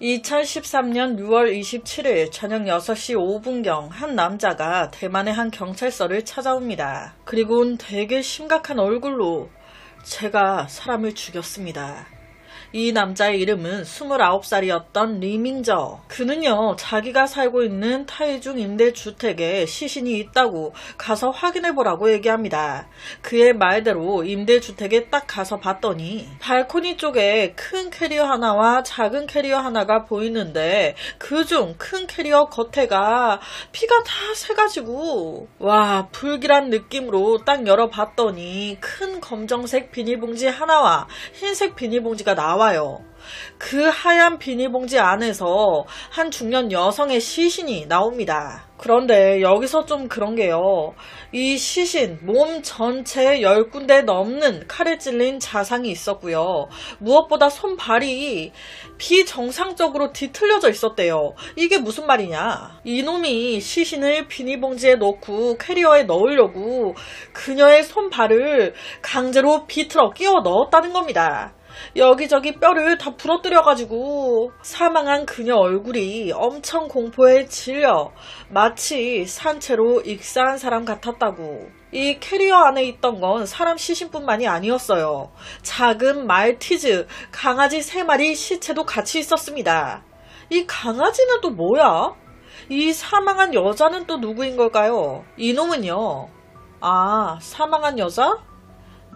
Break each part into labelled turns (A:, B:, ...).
A: 2013년 6월 27일 저녁 6시 5분경 한 남자가 대만의 한 경찰서를 찾아옵니다. 그리고는 되게 심각한 얼굴로 제가 사람을 죽였습니다. 이 남자의 이름은 29살이었던 리밍저. 그는요, 자기가 살고 있는 타이중 임대주택에 시신이 있다고 가서 확인해보라고 얘기합니다. 그의 말대로 임대주택에 딱 가서 봤더니 발코니 쪽에 큰 캐리어 하나와 작은 캐리어 하나가 보이는데 그중 큰 캐리어 겉에가 피가 다 새가지고 와, 불길한 느낌으로 딱 열어봤더니 큰 검정색 비닐봉지 하나와 흰색 비닐봉지가 나와요. 그 하얀 비닐봉지 안에서 한 중년 여성의 시신이 나옵니다. 그런데 여기서 좀 그런 게요. 이 시신 몸 전체에 10군데 넘는 칼에 찔린 자상이 있었고요. 무엇보다 손발이 비정상적으로 뒤틀려져 있었대요. 이게 무슨 말이냐. 이놈이 시신을 비닐봉지에 넣고 캐리어에 넣으려고 그녀의 손발을 강제로 비틀어 끼워 넣었다는 겁니다. 여기저기 뼈를 다 부러뜨려가지고 사망한 그녀 얼굴이 엄청 공포에 질려 마치 산채로 익사한 사람 같았다고. 이 캐리어 안에 있던 건 사람 시신뿐만이 아니었어요. 작은 말티즈, 강아지 3마리 시체도 같이 있었습니다. 이 강아지는 또 뭐야? 이 사망한 여자는 또 누구인 걸까요? 이놈은요. 아, 사망한 여자?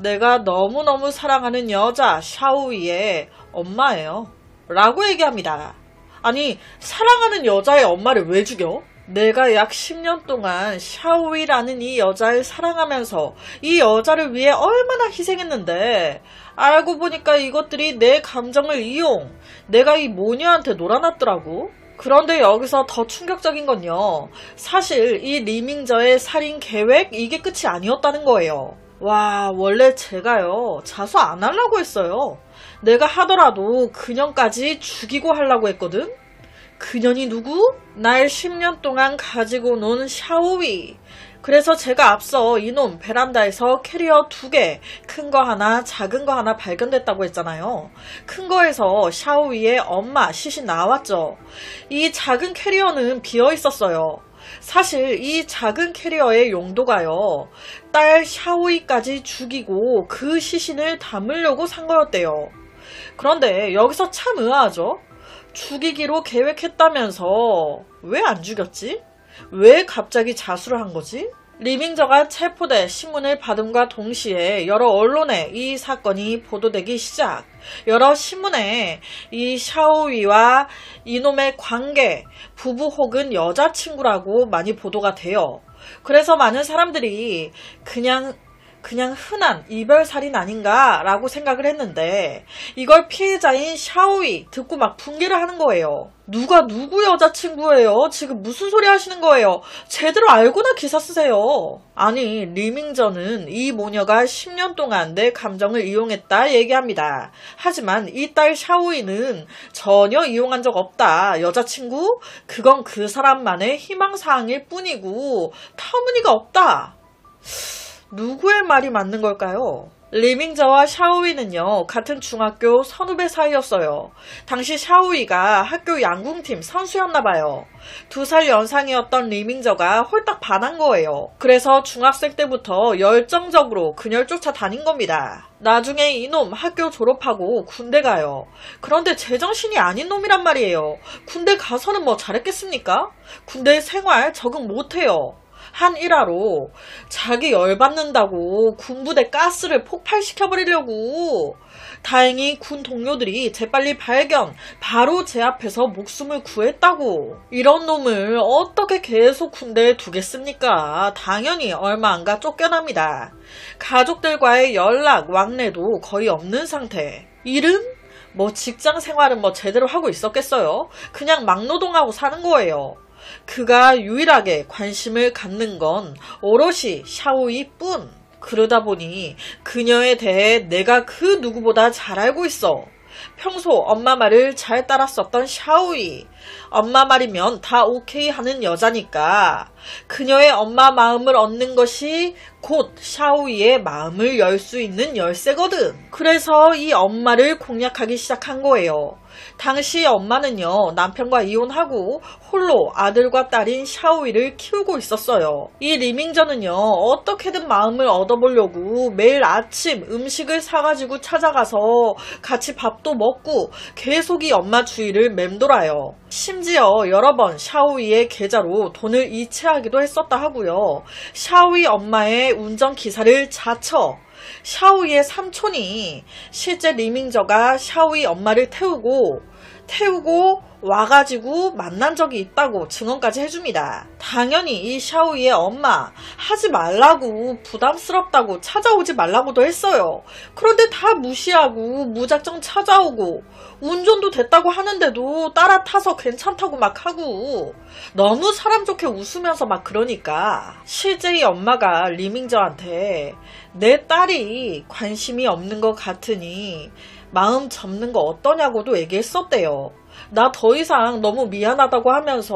A: 내가 너무너무 사랑하는 여자 샤오이의 엄마예요. 라고 얘기합니다. 아니, 사랑하는 여자의 엄마를 왜 죽여? 내가 약 10년 동안 샤오이라는 이 여자를 사랑하면서 이 여자를 위해 얼마나 희생했는데 알고 보니까 이것들이 내 감정을 이용, 내가 이 모녀한테 놀아놨더라고. 그런데 여기서 더 충격적인 건요. 사실 이 리밍저의 살인 계획 이게 끝이 아니었다는 거예요. 와, 원래 제가요, 자수 안 하려고 했어요. 내가 하더라도 그년까지 죽이고 하려고 했거든? 그년이 누구? 날 10년 동안 가지고 논 샤오이. 그래서 제가 앞서 이놈 베란다에서 캐리어 2개, 큰 거 하나, 작은 거 하나 발견됐다고 했잖아요. 큰 거에서 샤오이의 엄마 시신 나왔죠. 이 작은 캐리어는 비어 있었어요. 사실 이 작은 캐리어의 용도가요, 딸 샤오이까지 죽이고 그 시신을 담으려고 산 거였대요. 그런데 여기서 참 의아하죠? 죽이기로 계획했다면서 왜 안 죽였지? 왜 갑자기 자수를 한 거지? 리밍저가 체포돼 신문을 받음과 동시에 여러 언론에 이 사건이 보도되기 시작. 여러 신문에 이 샤오이와 이놈의 관계, 부부 혹은 여자친구라고 많이 보도가 돼요. 그래서 많은 사람들이 그냥 흔한 이별살인 아닌가 라고 생각을 했는데 이걸 피해자인 샤오이 듣고 막 붕괴를 하는 거예요. 누가 누구 여자친구예요? 지금 무슨 소리 하시는 거예요? 제대로 알고나 기사 쓰세요. 아니, 리밍저는 이 모녀가 10년 동안 내 감정을 이용했다 얘기합니다. 하지만 이 딸 샤오이는 전혀 이용한 적 없다. 여자친구? 그건 그 사람만의 희망사항일 뿐이고 터무니가 없다. 누구의 말이 맞는 걸까요? 리밍저와 샤오이는요, 같은 중학교 선후배 사이였어요. 당시 샤오이가 학교 양궁팀 선수였나봐요. 2살 연상이었던 리밍저가 홀딱 반한 거예요. 그래서 중학생 때부터 열정적으로 그녀를 쫓아다닌 겁니다. 나중에 이놈 학교 졸업하고 군대 가요. 그런데 제정신이 아닌 놈이란 말이에요. 군대 가서는 뭐 잘했겠습니까? 군대 생활 적응 못해요. 한 일화로 자기 열받는다고 군부대 가스를 폭발시켜버리려고. 다행히 군 동료들이 재빨리 발견, 바로 제 앞에서 목숨을 구했다고. 이런 놈을 어떻게 계속 군대에 두겠습니까? 당연히 얼마 안 가 쫓겨납니다. 가족들과의 연락, 왕래도 거의 없는 상태. 일은? 뭐 직장 생활은 뭐 제대로 하고 있었겠어요? 그냥 막노동하고 사는 거예요. 그가 유일하게 관심을 갖는 건 오롯이 샤오이뿐. 그러다 보니 그녀에 대해 내가 그 누구보다 잘 알고 있어. 평소 엄마 말을 잘 따랐었던 샤오이. 엄마 말이면 다 오케이 하는 여자니까 그녀의 엄마 마음을 얻는 것이 곧 샤오이의 마음을 열 수 있는 열쇠거든. 그래서 이 엄마를 공략하기 시작한 거예요. 당시 엄마는요, 남편과 이혼하고 홀로 아들과 딸인 샤오이를 키우고 있었어요. 이 리밍저는요, 어떻게든 마음을 얻어보려고 매일 아침 음식을 사가지고 찾아가서 같이 밥도 먹고 계속 이 엄마 주위를 맴돌아요. 심지어 여러 번 샤오이의 계좌로 돈을 이체하기도 했었다 하고요. 샤오이 엄마의 운전기사를 자처, 샤오이의 삼촌이 실제 리밍저가 샤오이 엄마를 태우고 와가지고 만난 적이 있다고 증언까지 해줍니다. 당연히 이 샤오이의 엄마 하지 말라고, 부담스럽다고, 찾아오지 말라고도 했어요. 그런데 다 무시하고 무작정 찾아오고 운전도 됐다고 하는데도 따라 타서 괜찮다고 막 하고 너무 사람 좋게 웃으면서 막 그러니까 실제 이 엄마가 리밍저한테 내 딸이 관심이 없는 것 같으니 마음 접는 거 어떠냐고도 얘기했었대요. 나 더 이상 너무 미안하다고 하면서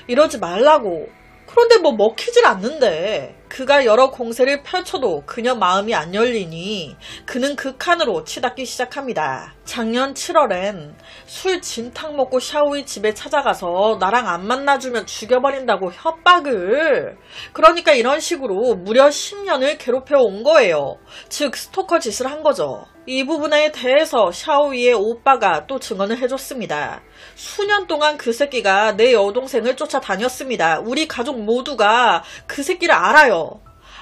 A: 이러지 말라고. 그런데 뭐 먹히질 않는데. 그가 여러 공세를 펼쳐도 그녀 마음이 안 열리니 그는 극한으로 치닫기 시작합니다. 작년 7월엔 술 진탕 먹고 샤오이 집에 찾아가서 나랑 안 만나주면 죽여버린다고 협박을. 그러니까 이런 식으로 무려 10년을 괴롭혀 온 거예요. 즉 스토커 짓을 한 거죠. 이 부분에 대해서 샤오이의 오빠가 또 증언을 해줬습니다. 수년 동안 그 새끼가 내 여동생을 쫓아다녔습니다. 우리 가족 모두가 그 새끼를 알아요.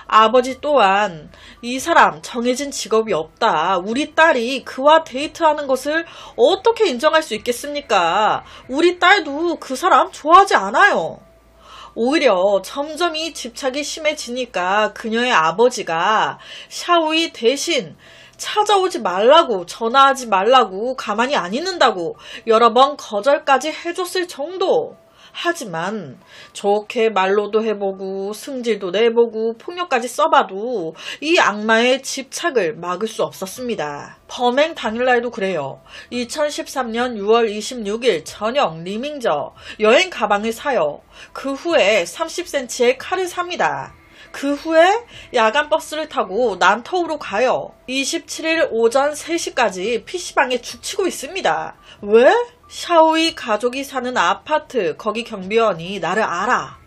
A: 아버지 또한 이 사람 정해진 직업이 없다. 우리 딸이 그와 데이트하는 것을 어떻게 인정할 수 있겠습니까? 우리 딸도 그 사람 좋아하지 않아요. 오히려 점점 이 집착이 심해지니까 그녀의 아버지가 샤오이 대신 찾아오지 말라고, 전화하지 말라고, 가만히 안 있는다고 여러 번 거절까지 해줬을 정도. 하지만 좋게 말로도 해보고 승질도 내보고 폭력까지 써봐도 이 악마의 집착을 막을 수 없었습니다. 범행 당일날도 그래요. 2013년 6월 26일 저녁 리밍저 여행 가방을 사요. 그 후에 30cm의 칼을 삽니다. 그 후에 야간 버스를 타고 난터우로 가요. 27일 오전 3시까지 PC방에 죽치고 있습니다. 왜? 샤오이 가족이 사는 아파트 거기 경비원이 나를 알아.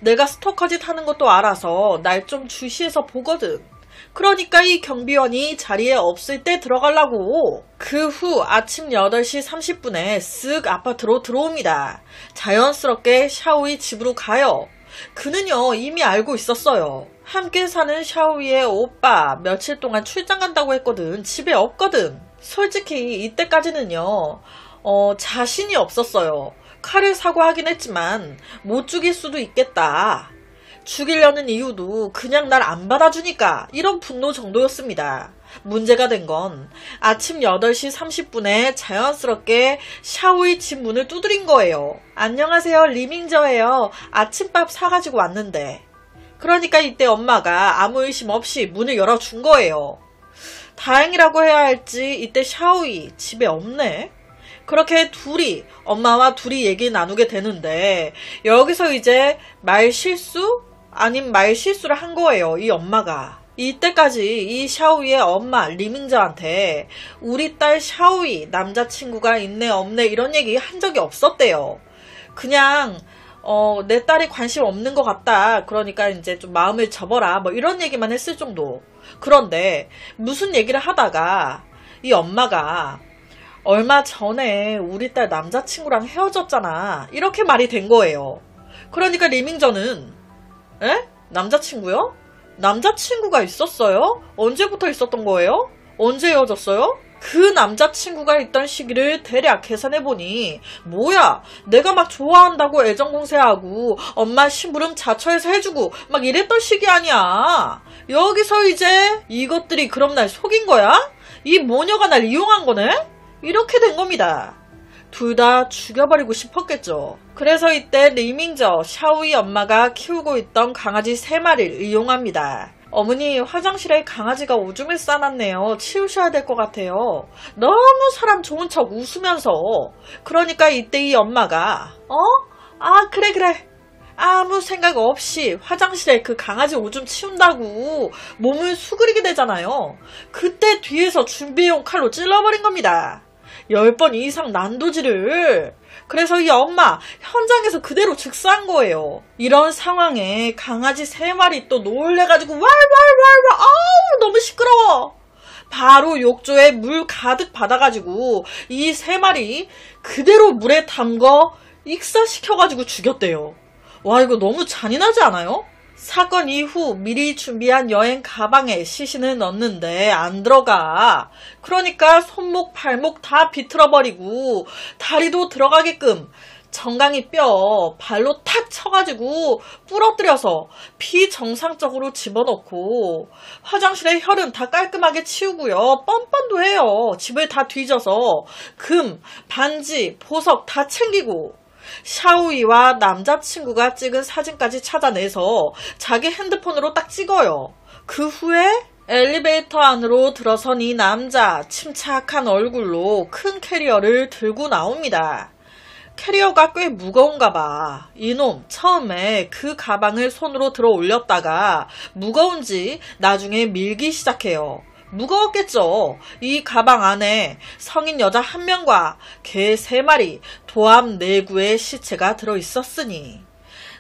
A: 내가 스토커짓 하는 것도 알아서 날 좀 주시해서 보거든. 그러니까 이 경비원이 자리에 없을 때 들어가려고. 그 후 아침 8시 30분에 쓱 아파트로 들어옵니다. 자연스럽게 샤오이 집으로 가요. 그는요 이미 알고 있었어요. 함께 사는 샤오이의 오빠 며칠 동안 출장 간다고 했거든. 집에 없거든. 솔직히 이때까지는요 자신이 없었어요. 칼을 사고 하긴 했지만 못 죽일 수도 있겠다. 죽이려는 이유도 그냥 날 안 받아주니까 이런 분노 정도였습니다. 문제가 된 건 아침 8시 30분에 자연스럽게 샤오이 집 문을 두드린 거예요. 안녕하세요, 리밍저예요. 아침밥 사가지고 왔는데. 그러니까 이때 엄마가 아무 의심 없이 문을 열어준 거예요. 다행이라고 해야 할지 이때 샤오이 집에 없네. 그렇게 엄마와 둘이 얘기 나누게 되는데 여기서 이제 말실수? 아닌 말실수를 한 거예요, 이 엄마가. 이때까지 이 샤오이의 엄마 리밍저한테 우리 딸 샤오이 남자친구가 있네 없네 이런 얘기 한 적이 없었대요. 그냥 내 딸이 관심 없는 것 같다. 그러니까 이제 좀 마음을 접어라. 뭐 이런 얘기만 했을 정도. 그런데 무슨 얘기를 하다가 이 엄마가 얼마 전에 우리 딸 남자친구랑 헤어졌잖아. 이렇게 말이 된 거예요. 그러니까 리밍저는 에? 남자친구요? 남자친구가 있었어요? 언제부터 있었던 거예요? 언제 헤어졌어요? 그 남자친구가 있던 시기를 대략 계산해보니 뭐야 내가 막 좋아한다고 애정공세하고 엄마 심부름 자처해서 해주고 막 이랬던 시기 아니야. 여기서 이제 이것들이 그럼 날 속인 거야? 이 모녀가 날 이용한 거네? 이렇게 된 겁니다. 둘 다 죽여버리고 싶었겠죠. 그래서 이때 리밍저 샤오이 엄마가 키우고 있던 강아지 3마리를 이용합니다. 어머니 화장실에 강아지가 오줌을 싸놨네요. 치우셔야 될 것 같아요. 너무 사람 좋은 척 웃으면서. 그러니까 이때 이 엄마가 그래 아무 생각 없이 화장실에 그 강아지 오줌 치운다고 몸을 수그리게 되잖아요. 그때 뒤에서 준비해온 칼로 찔러버린 겁니다. 10번 이상 난도질을. 그래서 이 엄마 현장에서 그대로 즉사한 거예요. 이런 상황에 강아지 3마리 또 놀래가지고 왈왈왈왈 아우 너무 시끄러워. 바로 욕조에 물 가득 받아가지고 이 3마리 그대로 물에 담궈 익사시켜가지고 죽였대요. 와 이거 너무 잔인하지 않아요? 사건 이후 미리 준비한 여행 가방에 시신을 넣는데 안 들어가. 그러니까 손목 발목 다 비틀어버리고 다리도 들어가게끔 정강이 뼈 발로 탁 쳐가지고 부러뜨려서 비정상적으로 집어넣고 화장실에 혈흔 다 깔끔하게 치우고요. 뻔뻔도 해요. 집을 다 뒤져서 금, 반지, 보석 다 챙기고 샤오이와 남자친구가 찍은 사진까지 찾아내서 자기 핸드폰으로 딱 찍어요. 그 후에 엘리베이터 안으로 들어선 이 남자 침착한 얼굴로 큰 캐리어를 들고 나옵니다. 캐리어가 꽤 무거운가 봐. 이놈 처음에 그 가방을 손으로 들어 올렸다가 무거운지 나중에 밀기 시작해요. 무거웠겠죠. 이 가방 안에 성인 여자 1명과 개 3마리, 도암 4구의 시체가 들어있었으니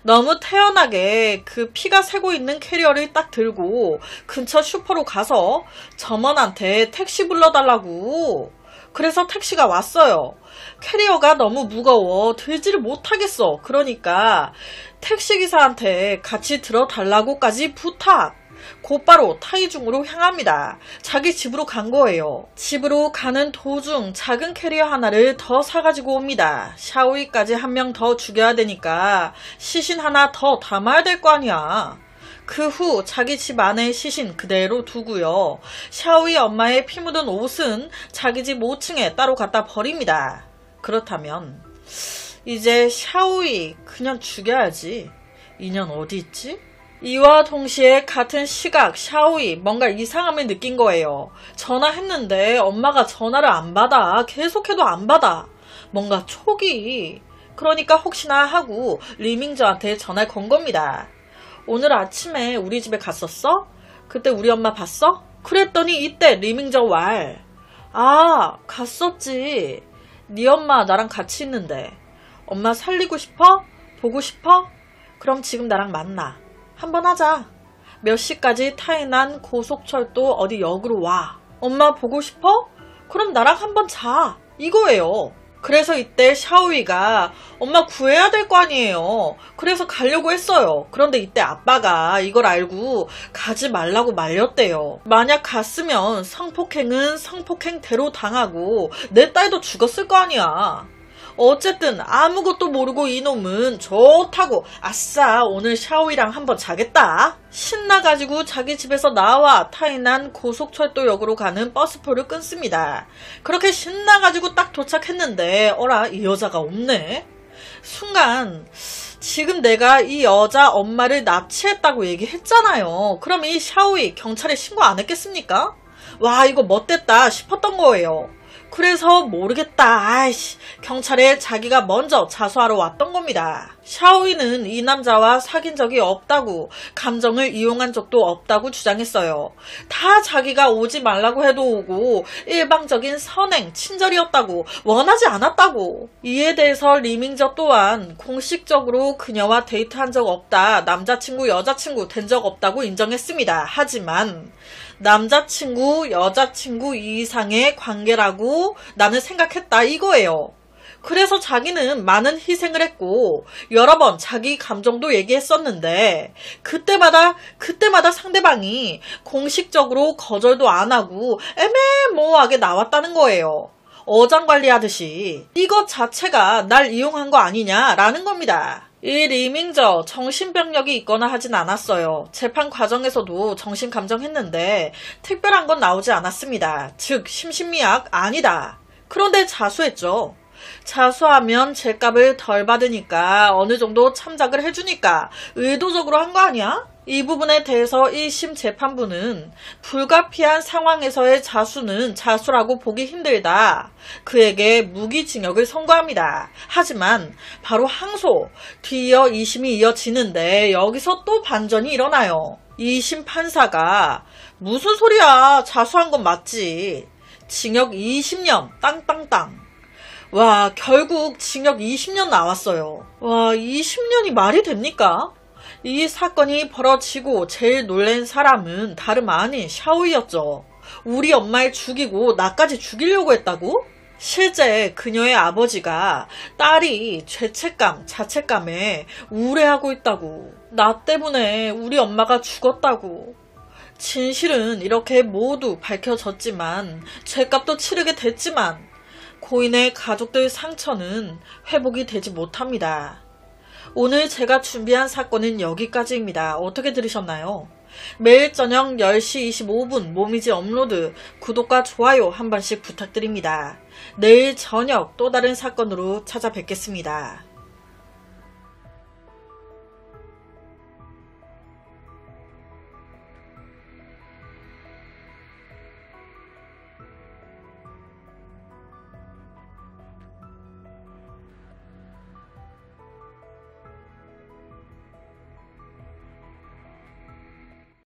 A: 너무 태연하게 그 피가 새고 있는 캐리어를 딱 들고 근처 슈퍼로 가서 점원한테 택시 불러달라고. 그래서 택시가 왔어요. 캐리어가 너무 무거워 들지를 못하겠어. 그러니까 택시기사한테 같이 들어달라고까지 부탁. 곧바로 타이중으로 향합니다. 자기 집으로 간 거예요. 집으로 가는 도중 작은 캐리어 하나를 더 사가지고 옵니다. 샤오이까지 1명 더 죽여야 되니까 시신 하나 더 담아야 될 거 아니야. 그 후 자기 집 안에 시신 그대로 두고요. 샤오이 엄마의 피 묻은 옷은 자기 집 5층에 따로 갖다 버립니다. 그렇다면 이제 샤오이 그냥 죽여야지. 인연 어디 있지? 이와 동시에 같은 시각 샤오이 뭔가 이상함을 느낀 거예요. 전화했는데 엄마가 전화를 안 받아. 계속해도 안 받아. 뭔가 촉이. 그러니까 혹시나 하고 리밍저한테 전화를 건 겁니다. 오늘 아침에 우리 집에 갔었어? 그때 우리 엄마 봤어? 그랬더니 이때 리밍저 왈. 아, 갔었지. 네 엄마 나랑 같이 있는데. 엄마 살리고 싶어? 보고 싶어? 그럼 지금 나랑 만나. 한번 하자. 몇 시까지 타이난 고속철도 어디 역으로 와. 엄마 보고 싶어? 그럼 나랑 한번 자. 이거예요. 그래서 이때 샤오이가 엄마 구해야 될 거 아니에요. 그래서 가려고 했어요. 그런데 이때 아빠가 이걸 알고 가지 말라고 말렸대요. 만약 갔으면 성폭행은 성폭행대로 당하고 내 딸도 죽었을 거 아니야. 어쨌든 아무것도 모르고 이놈은 좋다고 아싸 오늘 샤오이랑 한번 자겠다. 신나가지고 자기 집에서 나와 타이난 고속철도역으로 가는 버스표를 끊습니다. 그렇게 신나가지고 딱 도착했는데 어라 이 여자가 없네. 순간 지금 내가 이 여자 엄마를 납치했다고 얘기했잖아요. 그럼 이 샤오이 경찰에 신고 안 했겠습니까? 와 이거 멋됐다 싶었던 거예요. 그래서 모르겠다. 아이씨, 경찰에 자기가 먼저 자수하러 왔던 겁니다. 샤오이는 이 남자와 사귄 적이 없다고, 감정을 이용한 적도 없다고 주장했어요. 다 자기가 오지 말라고 해도 오고 일방적인 선행, 친절이었다고, 원하지 않았다고. 이에 대해서 리밍저 또한 공식적으로 그녀와 데이트한 적 없다, 남자친구, 여자친구 된 적 없다고 인정했습니다. 하지만 남자친구, 여자친구 이상의 관계라고 나는 생각했다 이거예요. 그래서 자기는 많은 희생을 했고 여러 번 자기 감정도 얘기했었는데 그때마다 상대방이 공식적으로 거절도 안 하고 애매모호하게 나왔다는 거예요. 어장관리하듯이. 이것 자체가 날 이용한 거 아니냐라는 겁니다. 이 리밍저 정신병력이 있거나 하진 않았어요. 재판 과정에서도 정신감정했는데 특별한 건 나오지 않았습니다. 즉 심신미약 아니다. 그런데 자수했죠. 자수하면 죗값을 덜 받으니까 어느 정도 참작을 해주니까 의도적으로 한 거 아니야? 이 부분에 대해서 1심 재판부는 불가피한 상황에서의 자수는 자수라고 보기 힘들다. 그에게 무기징역을 선고합니다. 하지만 바로 항소, 뒤이어 2심이 이어지는데 여기서 또 반전이 일어나요. 2심 판사가 무슨 소리야, 자수한 건 맞지. 징역 20년 땅땅땅. 와, 결국 징역 20년 나왔어요. 와, 20년이 말이 됩니까? 이 사건이 벌어지고 제일 놀란 사람은 다름 아닌 샤오이였죠. 우리 엄마를 죽이고 나까지 죽이려고 했다고? 실제 그녀의 아버지가 딸이 죄책감, 자책감에 우울해하고 있다고. 나 때문에 우리 엄마가 죽었다고. 진실은 이렇게 모두 밝혀졌지만 죗값도 치르게 됐지만 고인의 가족들 상처는 회복이 되지 못합니다. 오늘 제가 준비한 사건은 여기까지입니다. 어떻게 들으셨나요? 매일 저녁 10시 25분 모미지 업로드, 구독과 좋아요 한 번씩 부탁드립니다. 내일 저녁 또 다른 사건으로 찾아뵙겠습니다.